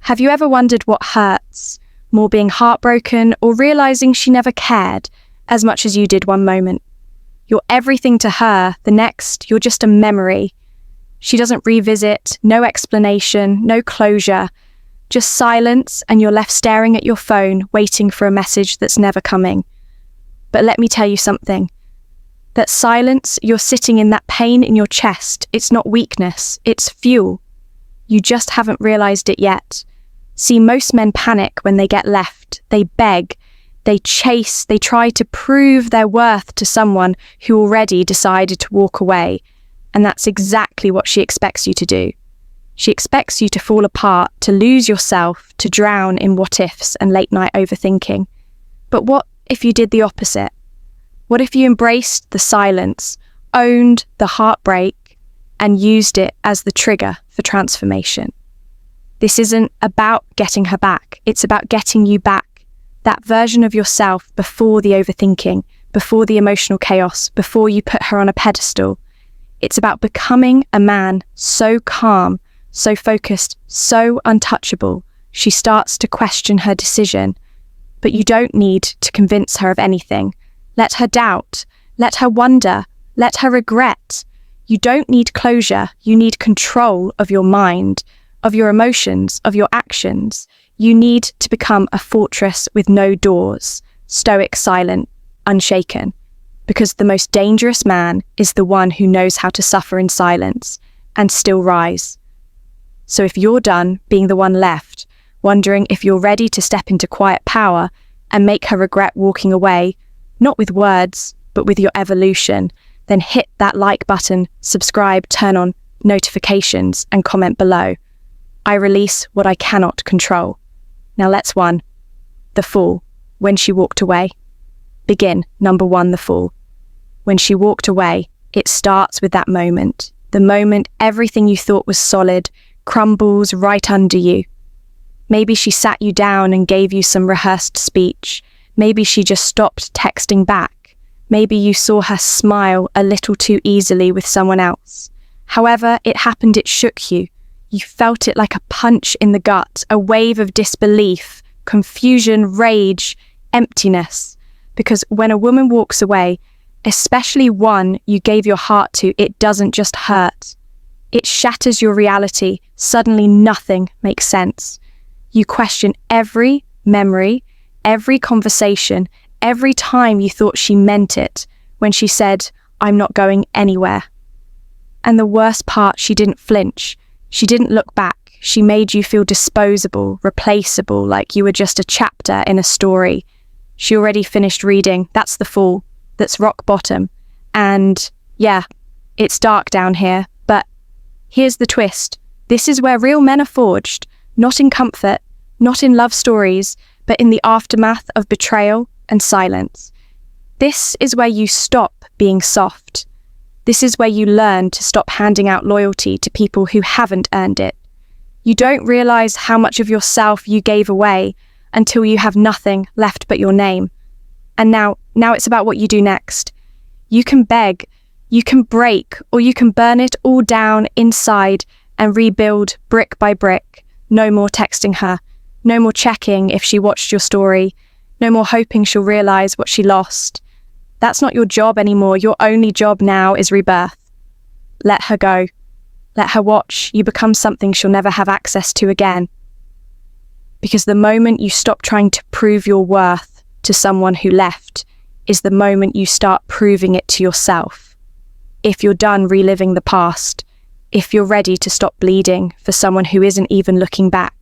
Have you ever wondered what hurts, more being heartbroken or realizing she never cared as much as you did one moment? You're everything to her, the next, you're just a memory. She doesn't revisit, no explanation, no closure, just silence, and you're left staring at your phone, waiting for a message that's never coming. But let me tell you something. That silence, you're sitting in that pain in your chest, it's not weakness, it's fuel. You just haven't realized it yet. See, most men panic when they get left. They beg, they chase, they try to prove their worth to someone who already decided to walk away. And that's exactly what she expects you to do. She expects you to fall apart, to lose yourself, to drown in what-ifs and late-night overthinking. But what if you did the opposite? What if you embraced the silence, owned the heartbreak, and used it as the trigger for transformation? This isn't about getting her back. It's about getting you back, that version of yourself before the overthinking, before the emotional chaos, before you put her on a pedestal. It's about becoming a man so calm, so focused, so untouchable, she starts to question her decision. But you don't need to convince her of anything. Let her doubt, let her wonder, let her regret. You don't need closure, you need control of your mind, of your emotions, of your actions. You need to become a fortress with no doors, stoic, silent, unshaken. Because the most dangerous man is the one who knows how to suffer in silence and still rise. So if you're done being the one left, wondering if you're ready to step into quiet power and make her regret walking away, not with words, but with your evolution, then hit that like button, subscribe, turn on notifications, and comment below. I release what I cannot control. Now let's 1. The Fool. When she walked away. Begin. Number 1, the Fool. When she walked away, it starts with that moment. The moment everything you thought was solid crumbles right under you. Maybe she sat you down and gave you some rehearsed speech. Maybe she just stopped texting back. Maybe you saw her smile a little too easily with someone else. However it happened, it shook you. You felt it like a punch in the gut, a wave of disbelief, confusion, rage, emptiness. Because when a woman walks away, especially one you gave your heart to, it doesn't just hurt. It shatters your reality. Suddenly nothing makes sense. You question every memory, every conversation, every time you thought she meant it when she said, "I'm not going anywhere." And the worst part, she didn't flinch. She didn't look back. She made you feel disposable, replaceable, like you were just a chapter in a story. She already finished reading. That's the Fool. That's rock bottom. And yeah, it's dark down here, but here's the twist. This is where real men are forged, not in comfort, not in love stories, but in the aftermath of betrayal and silence. This is where you stop being soft. This is where you learn to stop handing out loyalty to people who haven't earned it. You don't realize how much of yourself you gave away until you have nothing left but your name. And now it's about what you do next. You can beg, you can break, or you can burn it all down inside and rebuild brick by brick. No more texting her. No more checking if she watched your story. No more hoping she'll realize what she lost. That's not your job anymore. Your only job now is rebirth. Let her go. Let her watch you become something she'll never have access to again. Because the moment you stop trying to prove your worth to someone who left is the moment you start proving it to yourself. If you're done reliving the past, if you're ready to stop bleeding for someone who isn't even looking back,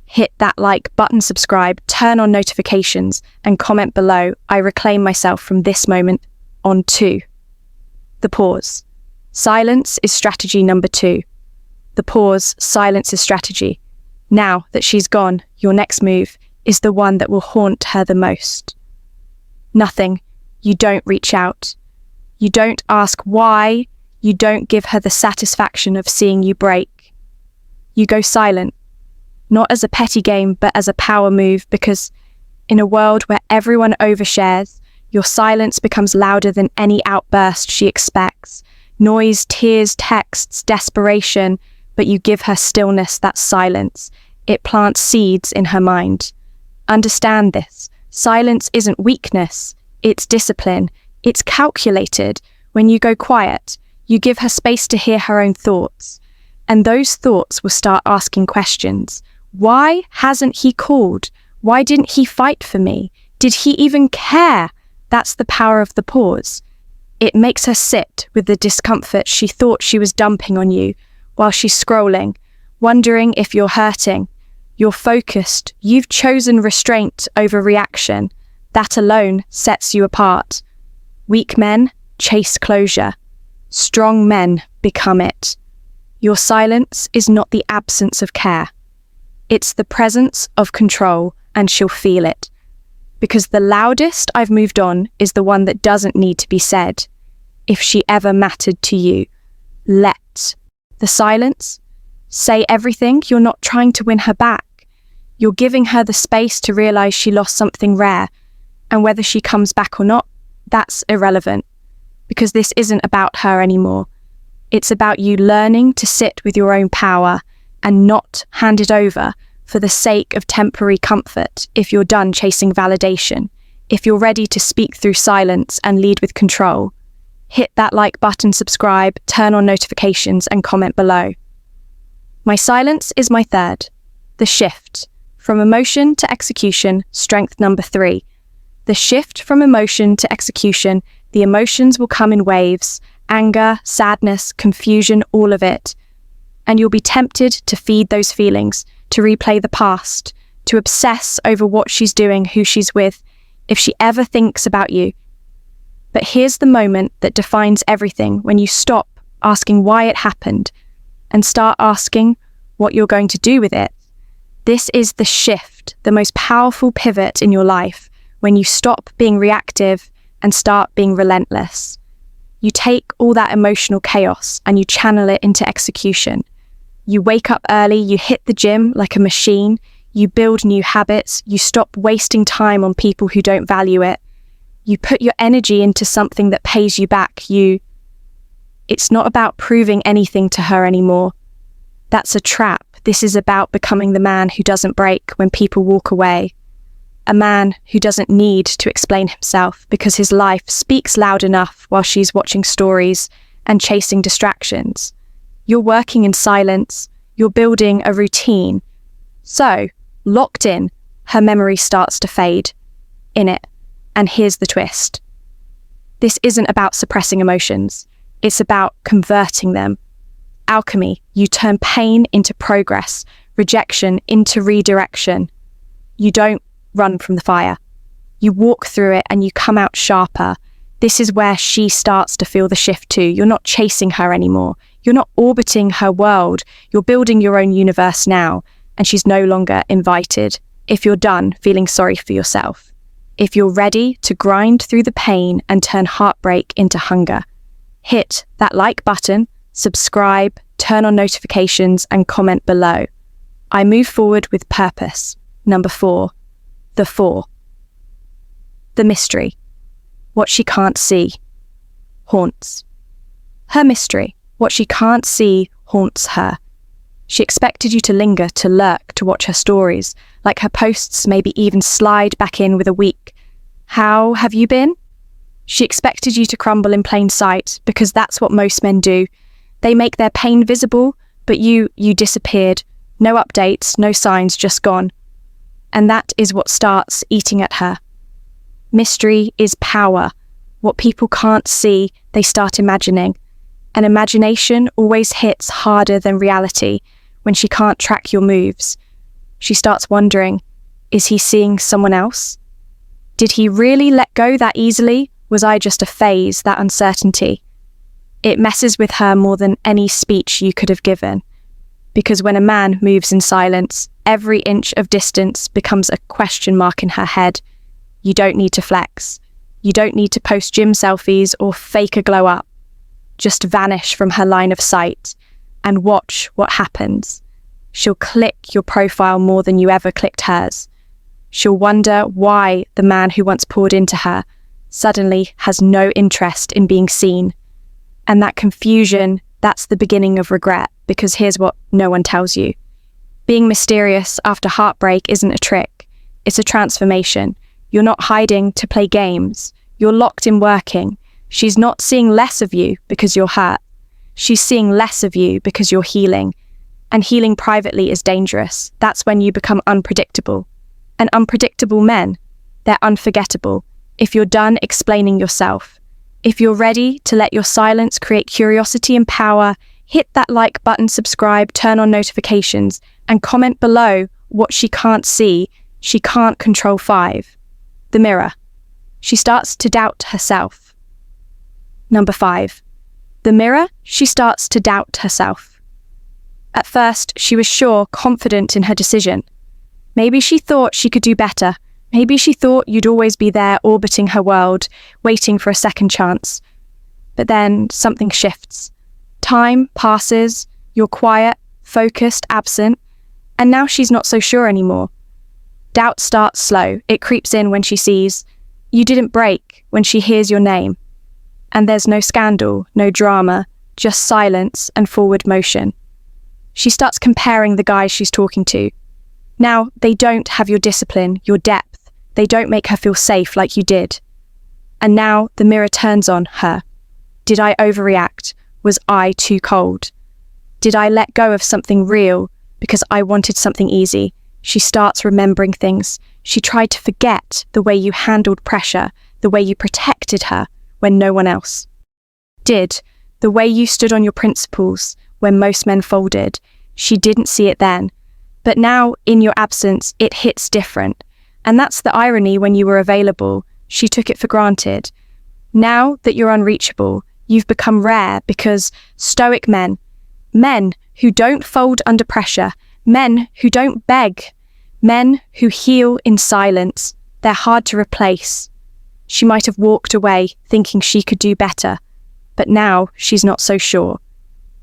hit that like button, subscribe, turn on notifications, and comment below. I reclaim myself from this moment on 2. The Pause. Silence is strategy number 2. The pause, silence is strategy. Now that she's gone, your next move is the one that will haunt her the most. Nothing. You don't reach out. You don't ask why. You don't give her the satisfaction of seeing you break. You go silent. Not as a petty game, but as a power move, because in a world where everyone overshares, your silence becomes louder than any outburst she expects. Noise, tears, texts, desperation, but you give her stillness, that silence. It plants seeds in her mind. Understand this. Silence isn't weakness. It's discipline. It's calculated. When you go quiet, you give her space to hear her own thoughts. And those thoughts will start asking questions. Why hasn't he called? Why didn't he fight for me? Did he even care? That's the power of the pause. It makes her sit with the discomfort she thought she was dumping on you while she's scrolling, wondering if you're hurting. You're focused. You've chosen restraint over reaction. That alone sets you apart. Weak men chase closure. Strong men become it. Your silence is not the absence of care. It's the presence of control, and she'll feel it. Because the loudest I've moved on is the one that doesn't need to be said. If she ever mattered to you, let the silence say everything. You're not trying to win her back. You're giving her the space to realize she lost something rare, and whether she comes back or not, that's irrelevant, because this isn't about her anymore. It's about you learning to sit with your own power and not hand it over for the sake of temporary comfort. If you're done chasing validation, if you're ready to speak through silence and lead with control, hit that like button, subscribe, turn on notifications, and comment below. My silence is my third. The shift. From emotion to execution, strength number 3. The shift from emotion to execution, the emotions will come in waves, anger, sadness, confusion, all of it. And you'll be tempted to feed those feelings, to replay the past, to obsess over what she's doing, who she's with, if she ever thinks about you. But here's the moment that defines everything, when you stop asking why it happened and start asking what you're going to do with it. This is the shift, the most powerful pivot in your life, when you stop being reactive and start being relentless. You take all that emotional chaos and you channel it into execution. You wake up early, you hit the gym like a machine, you build new habits, you stop wasting time on people who don't value it. You put your energy into something that pays you back. It's not about proving anything to her anymore. That's a trap. This is about becoming the man who doesn't break when people walk away. A man who doesn't need to explain himself because his life speaks loud enough while she's watching stories and chasing distractions. You're working in silence. You're building a routine. So, locked in, her memory starts to fade in it. And here's the twist. This isn't about suppressing emotions. It's about converting them. Alchemy. You turn pain into progress, rejection into redirection. You don't run from the fire. You walk through it and you come out sharper. This is where she starts to feel the shift too. You're not chasing her anymore. You're not orbiting her world. You're building your own universe now, and she's no longer invited. If you're done feeling sorry for yourself, if you're ready to grind through the pain and turn heartbreak into hunger, hit that like button, subscribe, turn on notifications, and comment below. I move forward with purpose. Number 4. The 4. The mystery. What she can't see haunts. Her mystery. What she can't see haunts her. She expected you to linger, to lurk, to watch her stories, like her posts maybe even slide back in with a weak, "How have you been?" She expected you to crumble in plain sight, because that's what most men do. They make their pain visible, but you disappeared. No updates, no signs, just gone. And that is what starts eating at her. Mystery is power. What people can't see, they start imagining. And imagination always hits harder than reality when she can't track your moves. She starts wondering, is he seeing someone else? Did he really let go that easily? Was I just a phase, that uncertainty? It messes with her more than any speech you could have given. Because when a man moves in silence, every inch of distance becomes a question mark in her head. You don't need to flex. You don't need to post gym selfies or fake a glow up. Just vanish from her line of sight and watch what happens. She'll click your profile more than you ever clicked hers. She'll wonder why the man who once poured into her suddenly has no interest in being seen. And that confusion, that's the beginning of regret, because here's what no one tells you. Being mysterious after heartbreak isn't a trick. It's a transformation. You're not hiding to play games. You're locked in working. She's not seeing less of you because you're hurt. She's seeing less of you because you're healing. And healing privately is dangerous. That's when you become unpredictable. And unpredictable men, they're unforgettable. If you're done explaining yourself, if you're ready to let your silence create curiosity and power, hit that like button, subscribe, turn on notifications, and comment below what she can't see, she can't control. 5. The mirror. She starts to doubt herself. Number 5. The mirror, she starts to doubt herself. At first, she was sure, confident in her decision. Maybe she thought she could do better. Maybe she thought you'd always be there orbiting her world, waiting for a second chance. But then something shifts. Time passes, you're quiet, focused, absent, and now she's not so sure anymore. Doubt starts slow. It creeps in when she sees you didn't break, when she hears your name. And there's no scandal, no drama, just silence and forward motion. She starts comparing the guys she's talking to. Now, they don't have your discipline, your depth. They don't make her feel safe like you did. And now the mirror turns on her. Did I overreact? Was I too cold? Did I let go of something real because I wanted something easy? She starts remembering things. She tried to forget the way you handled pressure, the way you protected her when no one else did, the way you stood on your principles when most men folded. She didn't see it then. But now, in your absence, it hits different. And that's the irony. When you were available, she took it for granted. Now that you're unreachable, you've become rare because Stoic men who don't fold under pressure, men who don't beg, men who heal in silence, they're hard to replace. She might have walked away thinking she could do better, but now she's not so sure.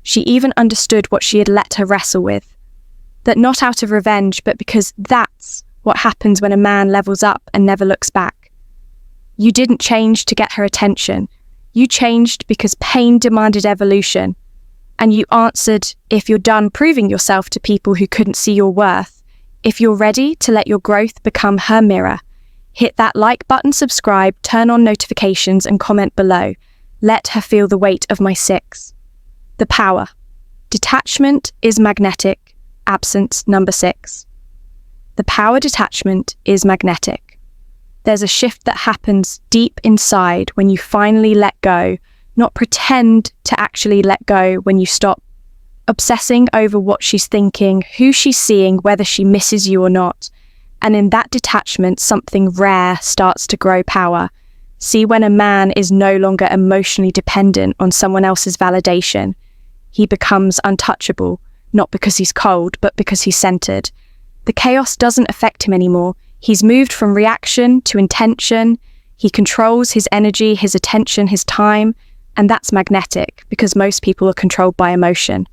She even understood what she had let her wrestle with. That not out of revenge, but because that's what happens when a man levels up and never looks back. You didn't change to get her attention. You changed because pain demanded evolution. And you answered if you're done proving yourself to people who couldn't see your worth. If you're ready to let your growth become her mirror. Hit that like button, subscribe, turn on notifications, and comment below. Let her feel the weight of my 6. The power. Detachment is magnetic. Absence. Number 6. The power detachment is magnetic. There's a shift that happens deep inside when you finally let go, not pretend to actually let go, when you stop obsessing over what she's thinking, who she's seeing, whether she misses you or not. And in that detachment, something rare starts to grow power. See, when a man is no longer emotionally dependent on someone else's validation, he becomes untouchable. Not because he's cold, but because he's centered. The chaos doesn't affect him anymore. He's moved from reaction to intention. He controls his energy, his attention, his time, and that's magnetic because most people are controlled by emotion.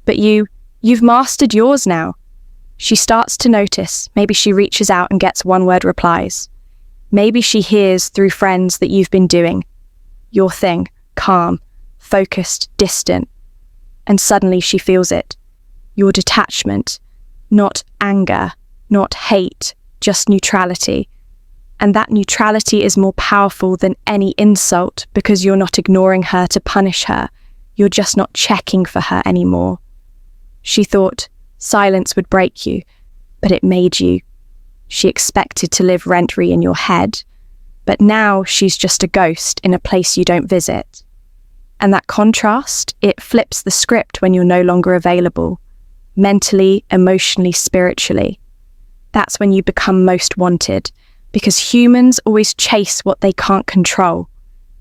But you've mastered yours now. She starts to notice. Maybe she reaches out and gets one-word replies. Maybe she hears through friends that you've been doing your thing, calm, focused, distant, and suddenly she feels it. Your detachment, not anger, not hate, just neutrality. And that neutrality is more powerful than any insult because you're not ignoring her to punish her. You're just not checking for her anymore. She thought silence would break you, but it made you. She expected to live rent-free in your head, but now she's just a ghost in a place you don't visit. And that contrast, it flips the script when you're no longer available. Mentally, emotionally, spiritually. That's when you become most wanted, because humans always chase what they can't control.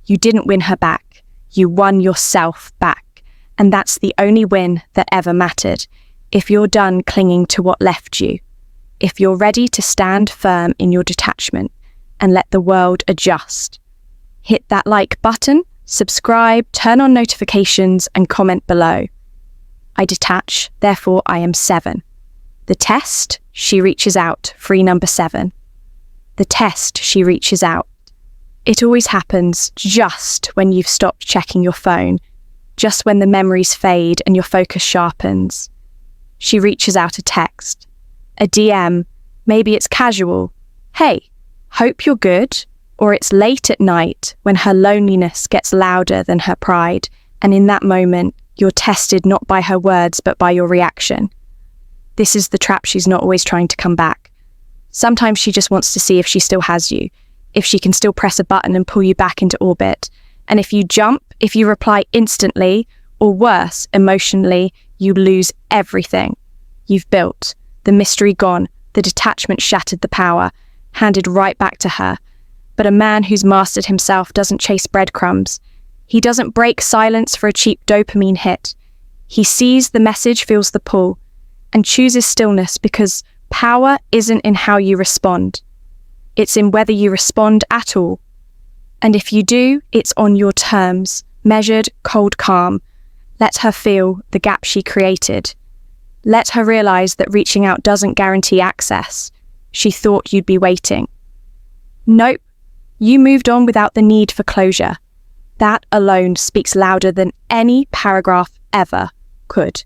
You didn't win her back. You won yourself back. And that's the only win that ever mattered. If you're done clinging to what left you, if you're ready to stand firm in your detachment and let the world adjust, hit that like button, subscribe, turn on notifications, and comment below. I detach, therefore I am 7. The test, she reaches out, free number 7. The test, she reaches out. It always happens just when you've stopped checking your phone, just when the memories fade and your focus sharpens. she reaches out a text, a DM, maybe it's casual, "Hey, hope you're good," or it's late at night when her loneliness gets louder than her pride, and in that moment, you're tested not by her words but by your reaction. This is the trap she's not always trying to come back. Sometimes she just wants to see if she still has you, if she can still press a button and pull you back into orbit. And if you jump, if you reply instantly, or worse, emotionally, you lose everything you've built. The mystery gone, the detachment shattered, the power handed right back to her. But a man who's mastered himself doesn't chase breadcrumbs. He doesn't break silence for a cheap dopamine hit. He sees the message, feels the pull, and chooses stillness because power isn't in how you respond. It's in whether you respond at all. And if you do, it's on your terms, measured, cold calm. Let her feel the gap she created. Let her realize that reaching out doesn't guarantee access. She thought you'd be waiting. Nope, you moved on without the need for closure. That alone speaks louder than any paragraph ever could.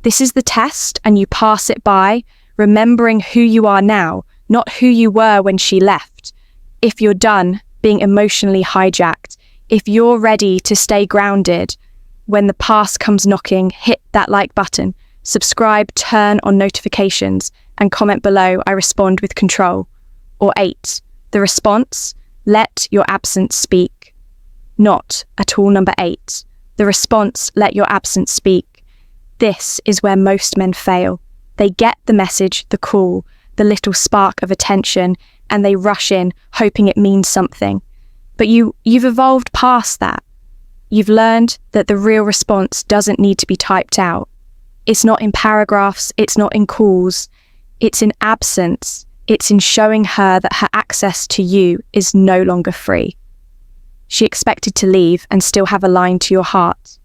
This is the test, and you pass it by, remembering who you are now, not who you were when she left. If you're done being emotionally hijacked, if you're ready to stay grounded, when the past comes knocking, hit that like button, subscribe, turn on notifications, and comment below, "I respond with control." Or 8, the response, let your absence speak. Not at all number 8. The response, let your absence speak. This is where most men fail. They get the message, the call, the little spark of attention, and they rush in, hoping it means something. But you've evolved past that. You've learned that the real response doesn't need to be typed out. It's not in paragraphs, it's not in calls, it's in absence. It's in showing her that her access to you is no longer free. She expected to leave and still have a line to your heart.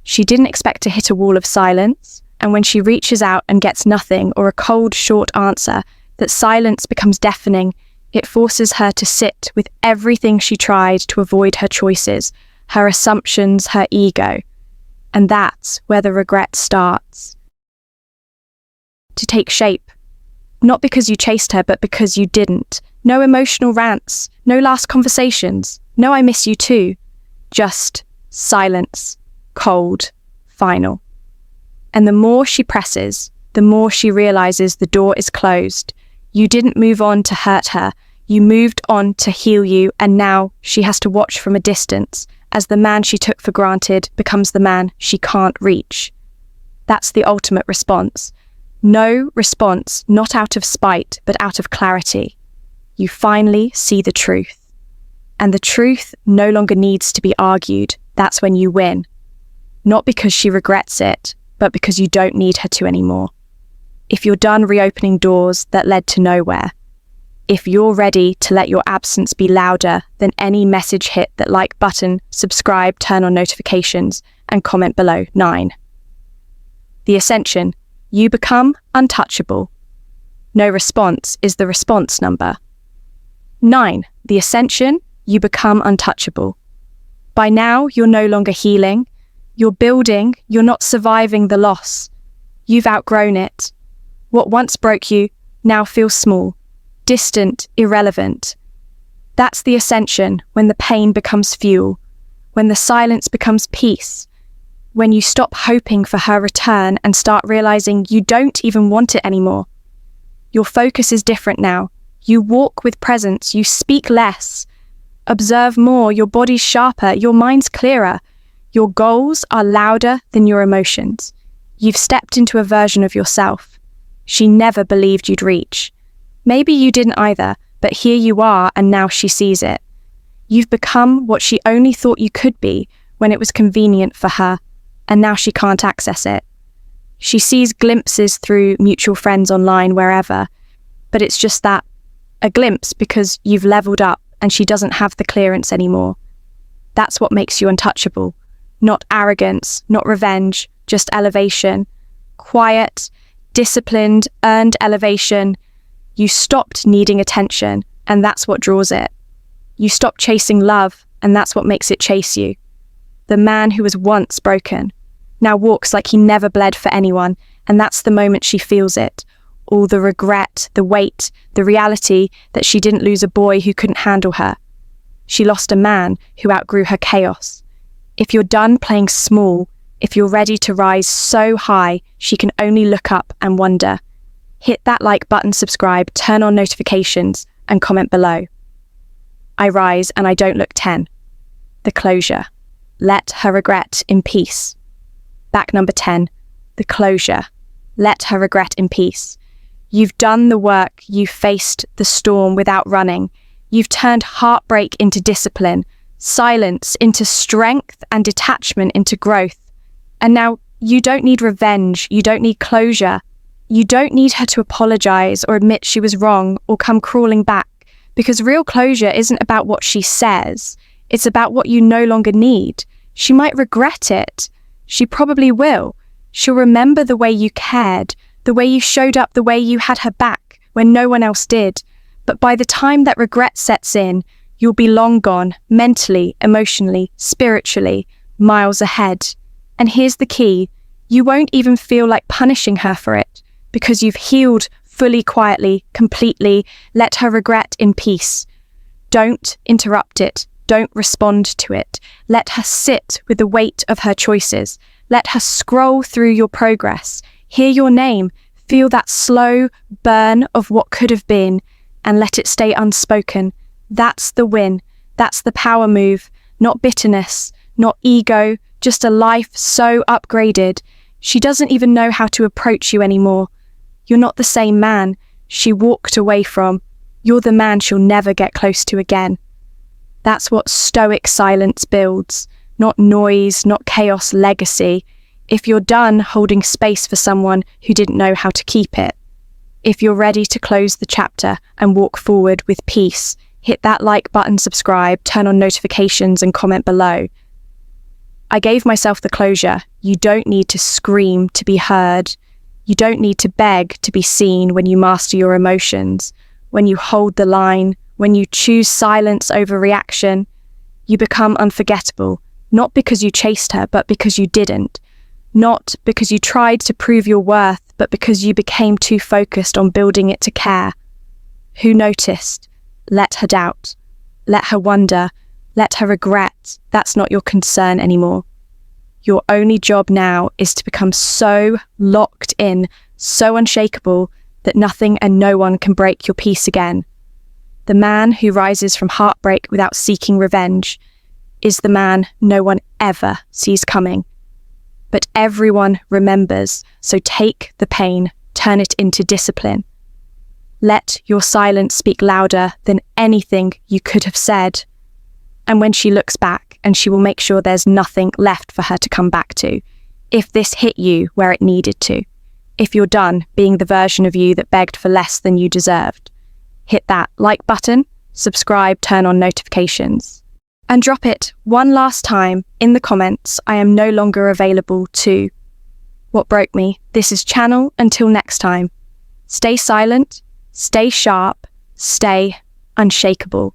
She didn't expect to hit a wall of silence, and when she reaches out and gets nothing or a cold, short answer, that silence becomes deafening. It forces her to sit with everything she tried to avoid her choices, her assumptions, her ego. And that's where the regret starts to take shape. Not because you chased her, but because you didn't. No emotional rants, no last conversations, no "I miss you too." Just silence, cold, final. And the more she presses, the more she realizes the door is closed. You didn't move on to hurt her, you moved on to heal you, and now she has to watch from a distance as the man she took for granted becomes the man she can't reach. That's the ultimate response. No response, not out of spite, but out of clarity. You finally see the truth. And the truth no longer needs to be argued. That's when you win. Not because she regrets it, but because you don't need her to anymore. If you're done reopening doors that led to nowhere, if you're ready to let your absence be louder than any message, hit that like button, subscribe, turn on notifications, and comment below. 9. The ascension. You become untouchable. No response is the response number. 9. The ascension. You become untouchable. By now, you're no longer healing. You're building. You're not surviving the loss. You've outgrown it. What once broke you now feels small, distant, irrelevant. That's the ascension, when the pain becomes fuel, when the silence becomes peace, when you stop hoping for her return and start realizing you don't even want it anymore. Your focus is different now. You walk with presence, you speak less, observe more, your body's sharper, your mind's clearer. Your goals are louder than your emotions. You've stepped into a version of yourself she never believed you'd reach. Maybe you didn't either, but here you are, and now she sees it. You've become what she only thought you could be when it was convenient for her, and now she can't access it. She sees glimpses through mutual friends online, wherever, but it's just that, a glimpse, because you've leveled up and she doesn't have the clearance anymore. That's what makes you untouchable. Not arrogance, not revenge, just elevation. Quiet, disciplined, earned elevation. You stopped needing attention, and that's what draws it. You stopped chasing love, and that's what makes it chase you. The man who was once broken now walks like he never bled for anyone, And that's the moment she feels it. All the regret, the weight, the reality that she didn't lose a boy who couldn't handle her. She lost a man who outgrew her chaos. If you're done playing small, if you're ready to rise so high, she can only look up and wonder. Hit that like button, subscribe, turn on notifications, and comment below. I rise and I don't look 10. The closure. Let her regret in peace. Back number 10. The closure. Let her regret in peace. You've done the work, you've faced the storm without running. You've turned heartbreak into discipline, silence into strength, and detachment into growth. And now you don't need revenge, you don't need closure. You don't need her to apologize or admit she was wrong or come crawling back, because real closure isn't about what she says, it's about what you no longer need. She might regret it. She probably will. She'll remember the way you cared, the way you showed up, the way you had her back when no one else did. But by the time that regret sets in, you'll be long gone, mentally, emotionally, spiritually, miles ahead. And here's the key. You won't even feel like punishing her for it, because you've healed fully, quietly, completely. Let her regret in peace. Don't interrupt it. Don't respond to it. Let her sit with the weight of her choices. Let her scroll through your progress. Hear your name. Feel that slow burn of what could have been, and let it stay unspoken. That's the win. That's the power move. Not bitterness, not ego, just a life so upgraded. She doesn't even know how to approach you anymore. You're not the same man she walked away from. You're the man she'll never get close to again. That's what Stoic silence builds. Not noise, not chaos, legacy. If you're done holding space for someone who didn't know how to keep it. If you're ready to close the chapter and walk forward with peace, hit that like button, subscribe, turn on notifications, and comment below. I gave myself the closure. You don't need to scream to be heard. You don't need to beg to be seen when you master your emotions, when you hold the line, when you choose silence over reaction. You become unforgettable, not because you chased her, but because you didn't. Not because you tried to prove your worth, but because you became too focused on building it to care. Who noticed? Let her doubt. Let her wonder. Let her regret. That's not your concern anymore. Your only job now is to become so locked in, so unshakable, that nothing and no one can break your peace again. The man who rises from heartbreak without seeking revenge is the man no one ever sees coming. But everyone remembers, so take the pain, turn it into discipline. Let your silence speak louder than anything you could have said. And when she looks back, and she will make sure there's nothing left for her to come back to, if this hit you where it needed to, if you're done being the version of you that begged for less than you deserved, hit that like button, subscribe, turn on notifications. And drop it one last time in the comments. I am no longer available to. What broke me? This is Channel. Until next time. Stay silent, stay sharp, stay unshakable.